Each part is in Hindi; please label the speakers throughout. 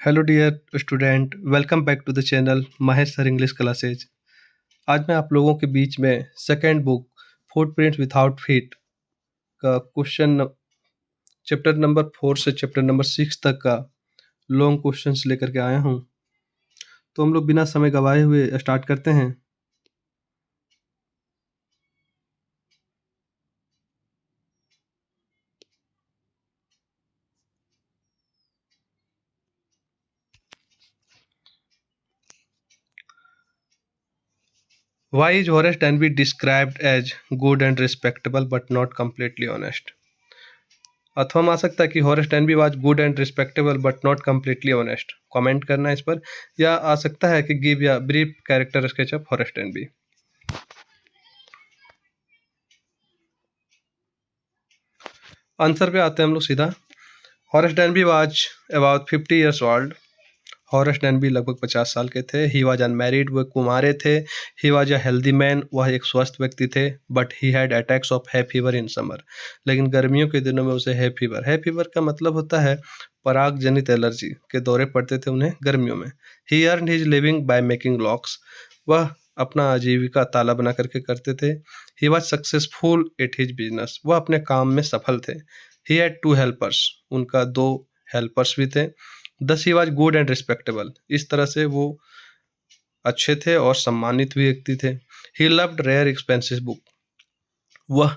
Speaker 1: Hello dear student, welcome back to the channel Mahesh sir English classes. आज मैं आप लोगों के बीच में second book footprints without feet का क्वेश्चन चैप्टर नंबर 4 से चैप्टर नंबर 6 तक का लॉन्ग क्वेश्चंस लेकर के आया हूं। तो हम लोग बिना समय गवाए हुए स्टार्ट करते हैं। Why is Horace Denby described as good and respectable but not completely honest? अथवा आ सकता है कि Horace Denby was good and respectable but not completely honest. Comment करना है इस पर। या आ सकता है कि गिव या brief character sketch of Horace Denby. Answer पे आते हैं हम लोग सीधा। Horace Denby was about 50 years old. Horace Denby लगभग 50 साल के थे। ही वाज अनमैरिड, वह कुंवारे थे। He was a healthy man, वह एक स्वस्थ व्यक्ति थे। But he had attacks of है फीवर इन समर। लेकिन गर्मियों के दिनों में उसे है फीवर का मतलब होता है पराग जनित एलर्जी के दौरे पड़ते थे उन्हें गर्मियों में। He earn his living by making locks. वह अपना आजीविका ताला बना करके करते थे। He was successful at his business. वह अपने काम में सफल थे। He had 2 helpers. उनका 2 हेल्पर्स भी थे। Thus he was good and respectable. इस तरह से वो अच्छे थे और सम्मानित भी व्यक्ति थे। He loved rare expensive book. वह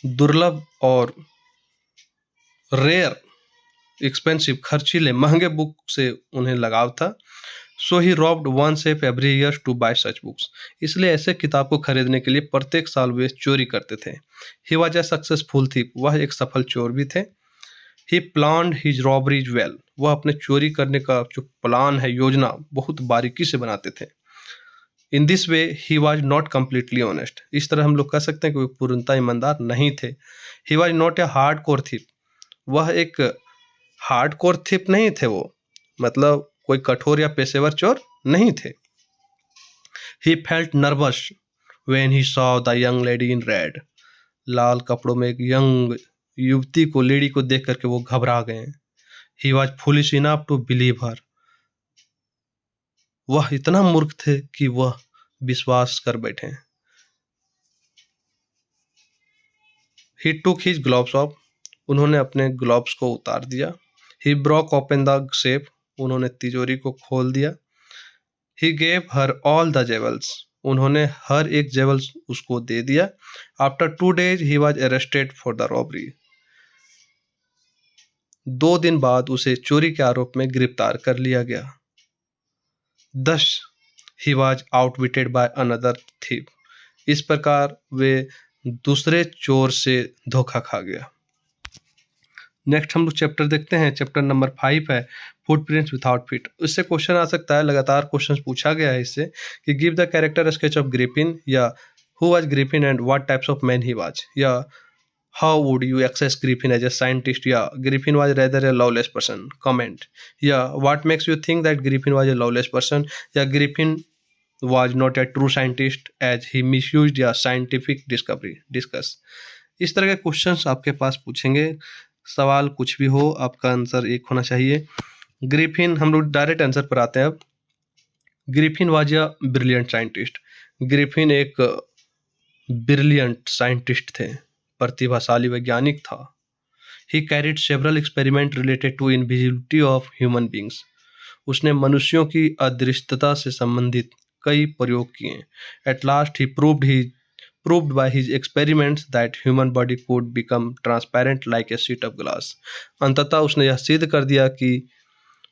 Speaker 1: दुर्लभ और रेयर एक्सपेंसिव खर्चीले महंगे बुक से उन्हें लगाव था। So he robbed one safe every year to buy such books. इसलिए ऐसे किताब को खरीदने के लिए प्रत्येक साल वे चोरी करते थे। He was a successful thief. वह एक सफल चोर भी थे। ही प्लान्ड हिज रॉबरीज वेल। वह अपने चोरी करने का जो प्लान है, योजना, बहुत बारीकी से बनाते थे। In this way he was not completely honest. इस तरह हम लोग कह सकते हैं कि वे पूर्णतः ईमानदार नहीं थे। He was not a hard core thief. वह एक हार्ड कोर थिप नहीं थे। वो मतलब कोई कठोर या पेशेवर चोर नहीं थे। He felt nervous when he saw the young lady in red. लाल कपड़ों में एक यंग युवती को, लेडी को देख करके वो घबरा गए। He was foolish enough to believe her. वह इतना मूर्ख थे कि वह विश्वास कर बैठे। He took his gloves off. उन्होंने अपने ग्लोव्स को उतार दिया। He broke open the safe. उन्होंने तिजोरी को खोल दिया। He gave her all the jewels. उन्होंने हर एक जेवल्स उसको दे दिया। After 2 days he was arrested for the robbery. 2 दिन बाद उसे चोरी के आरोप में गिरफ्तार कर लिया गया। दस he was आउटविटेड by another thief. इस प्रकार वे दूसरे चोर से धोखा खा गया। नेक्स्ट हम लोग चैप्टर देखते हैं। चैप्टर नंबर 5 है फुटप्रिंट्स विदाउट फीट। इससे क्वेश्चन आ सकता है, लगातार क्वेश्चन पूछा गया है इससे कि give the character sketch of Griffin, या who was Griffin and what types of man he was, या how would you assess Griffin as a scientist, या Griffin was rather a lawless person. Comment. या what makes you think that Griffin was a lawless person, या Griffin was not a true scientist as he misused या scientific discovery discuss। इस तरह के क्वेश्चंस आपके पास पूछेंगे। सवाल कुछ भी हो, आपका आंसर एक होना चाहिए। ग्रिफिन, हम लोग डायरेक्ट आंसर पर आते हैं अब। Griffin was a brilliant scientist. Griffin एक ब्रिलियंट साइंटिस्ट थे, प्रतिभाशाली वैज्ञानिक था। He carried several experiment related to invisibility of human beings. उसने मनुष्यों की अदृश्यता से संबंधित कई प्रयोग किए। At last he proved by his experiments that human body could become transparent like a sheet of glass। अंततः उसने यह सिद्ध कर दिया कि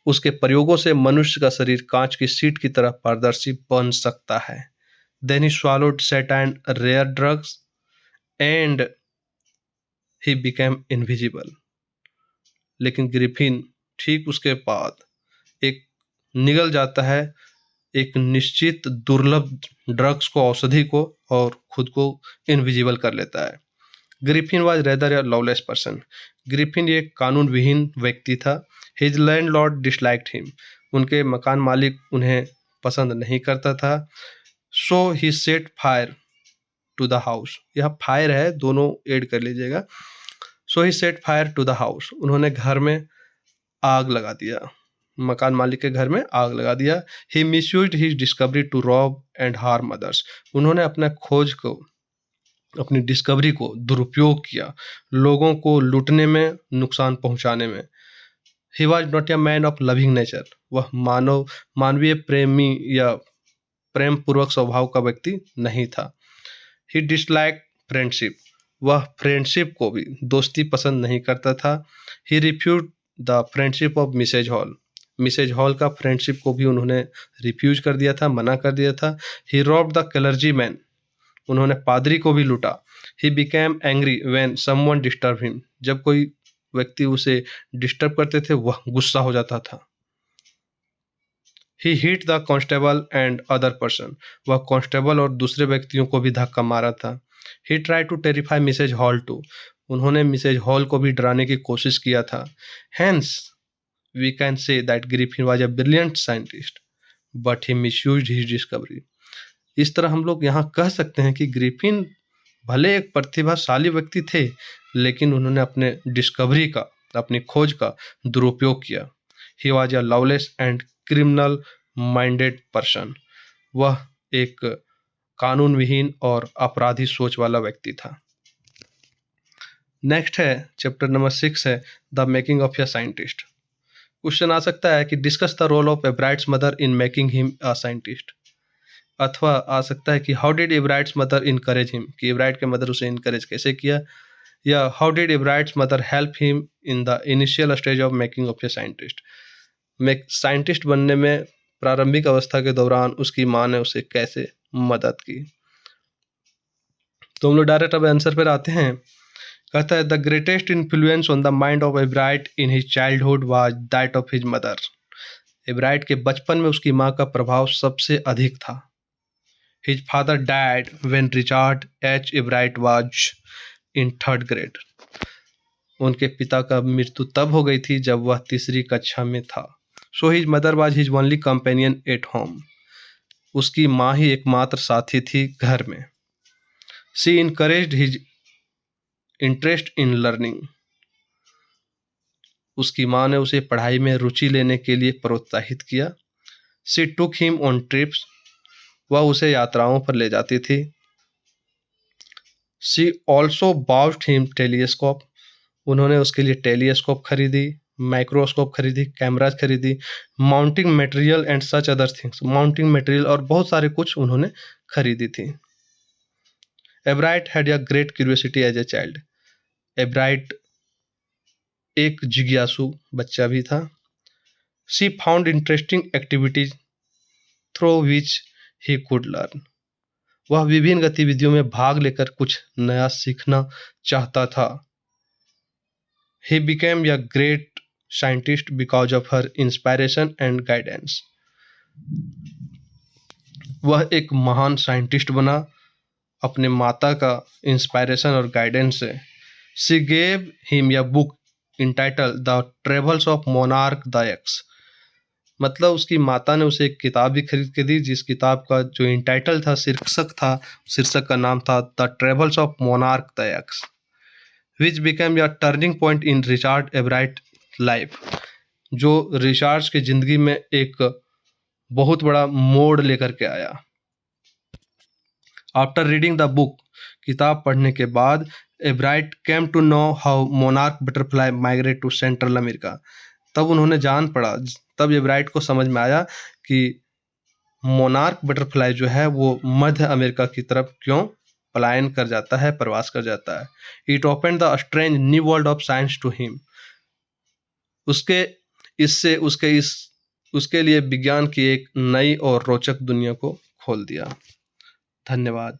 Speaker 1: उसके प्रयोगों से मनुष्य का शरीर कांच की शीट की तरह पारदर्शी बन सकता है। Then he swallowed certain rare drugs and he became invisible। लेकिन ग्रिफिन ठीक उसके बाद एक निगल जाता है एक निश्चित दुर्लभ ड्रग्स को, औषधि को, और खुद को इनविजिबल कर लेता है। Griffin was rather a lawless person. Griffin एक कानून विहीन व्यक्ति था। His landlord disliked him. उनके मकान मालिक उन्हें पसंद नहीं करता था। So he set fire to the house. यह फायर है, दोनों ऐड कर लीजिएगा। So he set fire to the house. उन्होंने घर में आग लगा दिया, मकान मालिक के घर में आग लगा दिया। He misused his discovery to rob and harm others. उन्होंने अपना खोज को, अपनी डिस्कवरी को दुरुपयोग किया, लोगों को लूटने में, नुकसान पहुंचाने में। He was not a man of loving nature. वह मानवीय प्रेमी या प्रेम पूर्वक स्वभाव का व्यक्ति नहीं था। He dislike friendship. वह फ्रेंडशिप को भी, दोस्ती पसंद नहीं करता था। He refuse the friendship of Mrs Hall. Mrs Hall का फ्रेंडशिप को भी उन्होंने रिफ्यूज कर दिया था, मना कर दिया था। ही रॉब्ड द क्लर्जी मैन। उन्होंने पादरी को भी लूटा। He became angry when someone disturb him. जब कोई व्यक्ति उसे डिस्टर्ब करते थे वह गुस्सा हो जाता था। He hit the constable and other person. वह कांस्टेबल और दूसरे व्यक्तियों को भी धक्का मारा था। He try to terrify Mrs Hall too. उन्होंने मिसेज हॉल को भी डराने की कोशिश किया था। Hence we can say that Griffin was a brilliant scientist but he misused his discovery. इस तरह हम लोग यहाँ कह सकते हैं कि ग्रिफिन भले एक प्रतिभाशाली व्यक्ति थे, लेकिन उन्होंने अपने डिस्कवरी का, अपनी खोज का दुरुपयोग किया। He was a loveless and criminal minded person. वह एक कानून विहीन और अपराधी सोच वाला व्यक्ति था। नेक्स्ट है चैप्टर नंबर 6 है the making of a scientist. Question आ सकता है कि discuss the role of Ebright's mother in making him a scientist, अथवा आ सकता है कि how did Ebright's mother encourage him, कि एब्राइट के मदर उसे इनकरेज कैसे किया, या how did Ebright's mother help him in the initial stage of making of a scientist. Scientist बनने में प्रारंभिक अवस्था के दौरान उसकी माँ ने उसे कैसे मदद की। तो हम लोग डायरेक्ट अब आंसर पर आते हैं। कहता है the greatest influence on the mind of एब्राइट in his childhood was that of his mother. एब्राइट के बचपन में उसकी माँ का प्रभाव सबसे अधिक था। His father died when Richard H एब्राइट was in 3rd grade. उनके पिता का मृत्यु तब हो गई थी जब वह 3री कक्षा में था। So his mother was his only companion at home. उसकी माँ ही एकमात्र साथी थी घर में। She encouraged his interest in learning. उसकी माँ ने उसे पढ़ाई में रुचि लेने के लिए प्रोत्साहित किया। She took him on trips. वह उसे यात्राओं पर ले जाती थी। She also bought him telescope. उन्होंने उसके लिए टेलीस्कोप खरीदी, माइक्रोस्कोप खरीदी, कैमराज खरीदी, mounting material and such other things. Mounting material और बहुत सारे कुछ उन्होंने खरीदी थी। Ebright had a great curiosity as a child. Ebright एक जिज्ञासु बच्चा भी था। She found interesting activities through which he could learn. वह विभिन्न गतिविधियों में भाग लेकर कुछ नया सीखना चाहता था। He became a great scientist because of her inspiration and guidance. वह एक महान साइंटिस्ट बना अपने माता का इंस्पायरेशन और गाइडेंस से। She gave him a book entitled the travels of Monarch the X. मतलब उसकी माता ने उसे एक किताब भी खरीद के दी, जिस किताब का जो इंटाइटल था, शीर्षक का नाम था the travels of Monarch the x, which became a turning point in Richard एब्राइट life. जो रिचर्ड की जिंदगी में एक बहुत बड़ा मोड़ लेकर के आया। आफ्टर रीडिंग द बुक, किताब पढ़ने के बाद, Ebright came to know how monarch butterfly migrate to Central America. तब एब्राइट को समझ में आया कि मोनार्क बटरफ्लाई जो है वो मध्य अमेरिका की तरफ क्यों पलायन कर जाता है, प्रवास कर जाता है। It open the strange new world of science to him. उसके लिए विज्ञान की एक नई और रोचक दुनिया को खोल दिया। धन्यवाद।